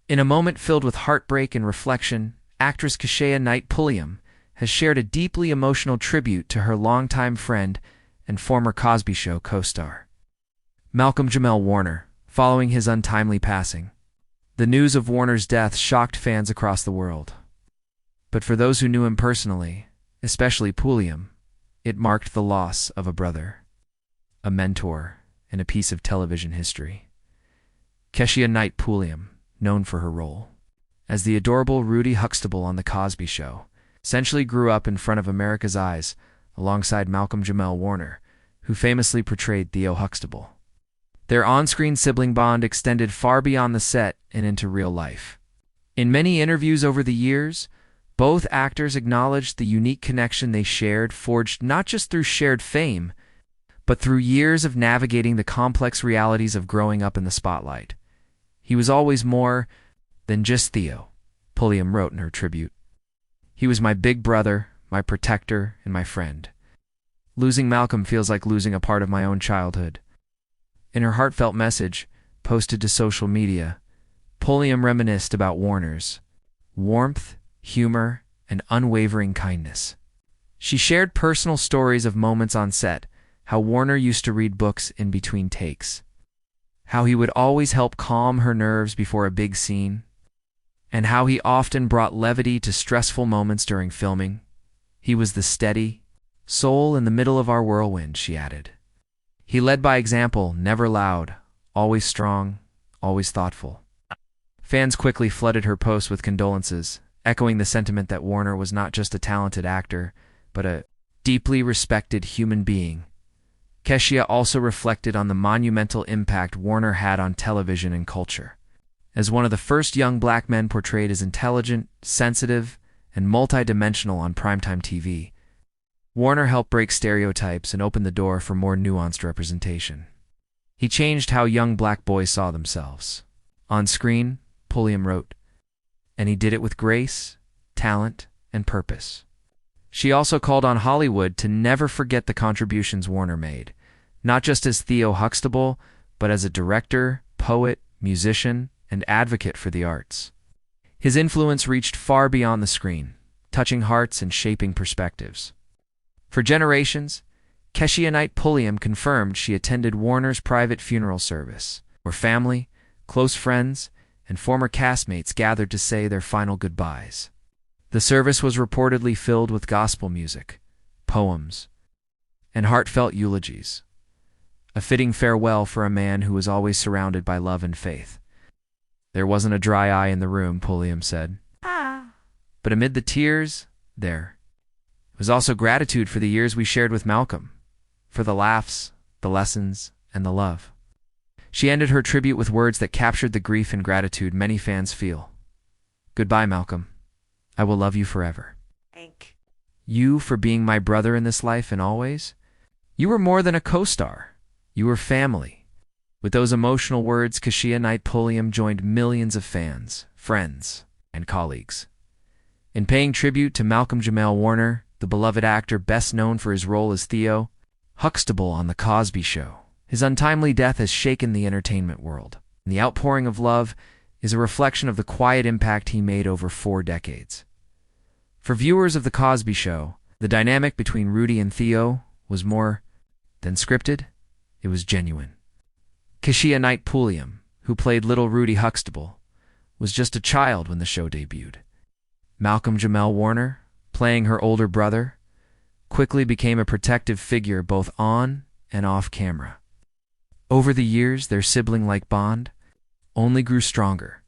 In a moment filled with heartbreak and reflection, actress Keshia Knight Pulliam has shared a deeply emotional tribute to her longtime friend and former Cosby Show co-star, Malcolm-Jamal Warner, following his untimely passing. The news of Warner's death shocked fans across the world. But for those who knew him personally, especially Pulliam, it marked the loss of a brother, a mentor, and a piece of television history. Keshia Knight Pulliam, known for her role as the adorable Rudy Huxtable on The Cosby Show, essentially grew up in front of America's eyes alongside Malcolm-Jamal Warner, who famously portrayed Theo Huxtable. Their on-screen sibling bond extended far beyond the set and into real life. In many interviews over the years, both actors acknowledged the unique connection they shared, forged not just through shared fame, but through years of navigating the complex realities of growing up in the spotlight. He was always more than just Theo, Pulliam wrote in her tribute. He was my big brother, my protector, and my friend. Losing Malcolm feels like losing a part of my own childhood. In her heartfelt message, posted to social media, Pulliam reminisced about Warner's warmth, humor, and unwavering kindness. She shared personal stories of moments on set, how Warner used to read books in between takes, how he would always help calm her nerves before a big scene, and how he often brought levity to stressful moments during filming. He was the steady soul in the middle of our whirlwind, she added. He led by example, never loud, always strong, always thoughtful. Fans quickly flooded her post with condolences, echoing the sentiment that Warner was not just a talented actor, but a deeply respected human being. Keshia also reflected on the monumental impact Warner had on television and culture. As one of the first young black men portrayed as intelligent, sensitive, and multidimensional on primetime TV, Warner helped break stereotypes and open the door for more nuanced representation. He changed how young black boys saw themselves. On screen, Pulliam wrote, and he did it with grace, talent, and purpose. She also called on Hollywood to never forget the contributions Warner made, not just as Theo Huxtable, but as a director, poet, musician, and advocate for the arts. His influence reached far beyond the screen, touching hearts and shaping perspectives. For generations, Keshia Knight Pulliam confirmed she attended Warner's private funeral service, where family, close friends, and former castmates gathered to say their final goodbyes. The service was reportedly filled with gospel music, poems, and heartfelt eulogies, a fitting farewell for a man who was always surrounded by love and faith. There wasn't a dry eye in the room, Pulliam said. But amid the tears, there was also gratitude for the years we shared with Malcolm, for the laughs, the lessons, and the love. She ended her tribute with words that captured the grief and gratitude many fans feel. Goodbye, Malcolm. I will love you forever. Thank You for being my brother in this life and always. You were more than a co-star. You were family. With those emotional words, Keshia Knight Pulliam joined millions of fans, friends, and colleagues in paying tribute to Malcolm-Jamal Warner, the beloved actor best known for his role as Theo Huxtable on The Cosby Show. His untimely death has shaken the entertainment world, and the outpouring of love is a reflection of the quiet impact he made over 4 decades. For viewers of The Cosby Show, the dynamic between Rudy and Theo was more than scripted, it was genuine. Keshia Knight Pulliam, who played little Rudy Huxtable, was just a child when the show debuted. Malcolm-Jamal Warner, playing her older brother, quickly became a protective figure both on and off camera. Over the years, their sibling-like bond only grew stronger.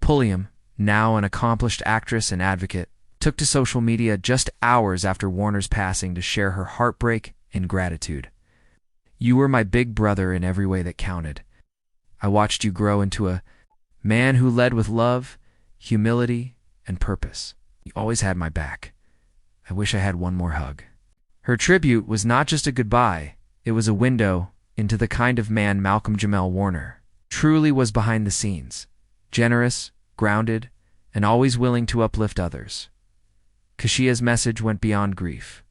Pulliam, now an accomplished actress and advocate, took to social media just hours after Warner's passing to share her heartbreak and gratitude. You were my big brother in every way that counted. I watched you grow into a man who led with love, humility, and purpose. You always had my back. I wish I had one more hug. Her tribute was not just a goodbye, it was a window into the kind of man Malcolm-Jamal Warner truly was behind the scenes, generous, grounded, and always willing to uplift others. Keshia's message went beyond grief.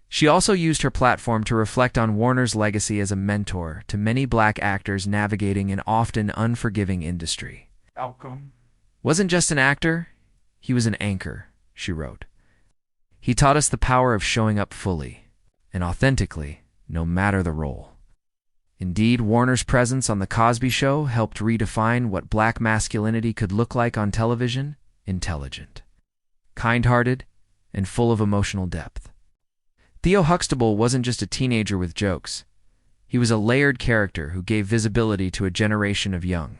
She also used her platform to reflect on Warner's legacy as a mentor to many black actors navigating an often unforgiving industry. Malcolm, wasn't just an actor, he was an anchor, she wrote. He taught us the power of showing up fully and authentically, no matter the role. Indeed, Warner's presence on The Cosby Show helped redefine what black masculinity could look like on television: intelligent, kind-hearted, and full of emotional depth. Theo Huxtable wasn't just a teenager with jokes. He was a layered character who gave visibility to a generation of young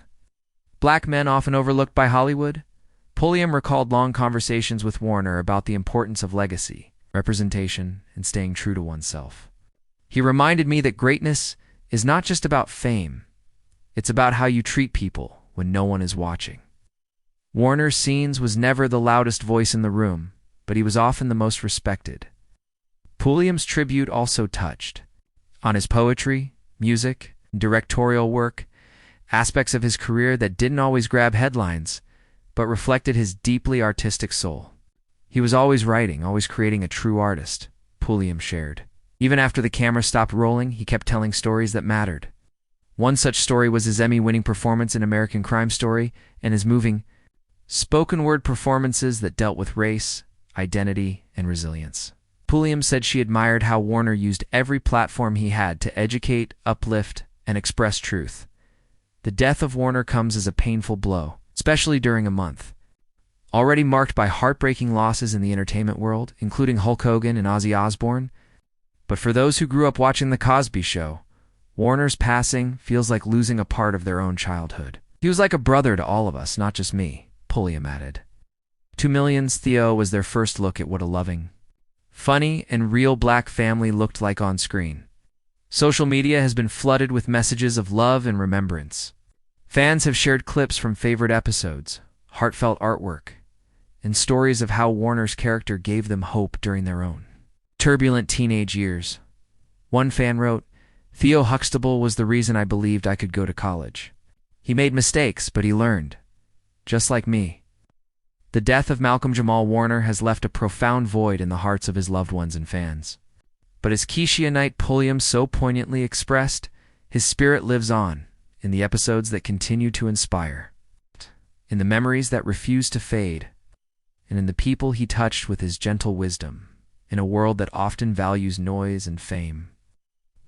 black men often overlooked by Hollywood. Pulliam recalled long conversations with Warner about the importance of legacy, representation, and staying true to oneself. He reminded me that greatness is not just about fame. It's about how you treat people when no one is watching. Warner's scenes was never the loudest voice in the room, but he was often the most respected. Pulliam's tribute also touched on his poetry, music, and directorial work, aspects of his career that didn't always grab headlines, but reflected his deeply artistic soul. He was always writing, always creating a true artist, Pulliam shared. Even after the camera stopped rolling, he kept telling stories that mattered. One such story was his Emmy-winning performance in American Crime Story and his moving, spoken-word performances that dealt with race, identity, and resilience. Pulliam said she admired how Warner used every platform he had to educate, uplift, and express truth. The death of Warner comes as a painful blow, especially during a month already marked by heartbreaking losses in the entertainment world, including Hulk Hogan and Ozzy Osbourne. But for those who grew up watching The Cosby Show, Warner's passing feels like losing a part of their own childhood. He was like a brother to all of us, not just me, Pulliam added. To millions, Theo was their first look at what a loving, funny, and real black family looked like on screen. Social media has been flooded with messages of love and remembrance. Fans have shared clips from favorite episodes, heartfelt artwork, and stories of how Warner's character gave them hope during their own turbulent teenage years. One fan wrote, "Theo Huxtable was the reason I believed I could go to college. He made mistakes, but he learned. Just like me." The death of Malcolm-Jamal Warner has left a profound void in the hearts of his loved ones and fans. But as Keshia Knight Pulliam so poignantly expressed, his spirit lives on in the episodes that continue to inspire, in the memories that refuse to fade, and in the people he touched with his gentle wisdom. In a world that often values noise and fame,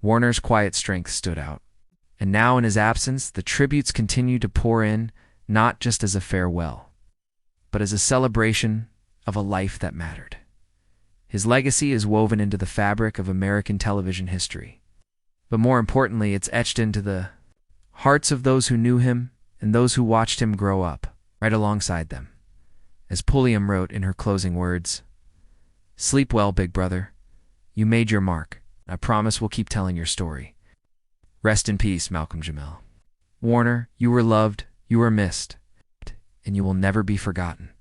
Warner's quiet strength stood out. And now in his absence, the tributes continue to pour in, not just as a farewell, but as a celebration of a life that mattered. His legacy is woven into the fabric of American television history. But more importantly, it's etched into the hearts of those who knew him and those who watched him grow up, right alongside them. As Pulliam wrote in her closing words, "Sleep well, big brother. You made your mark. I promise we'll keep telling your story. Rest in peace, Malcolm-Jamal. Warner, you were loved, you were missed, and you will never be forgotten."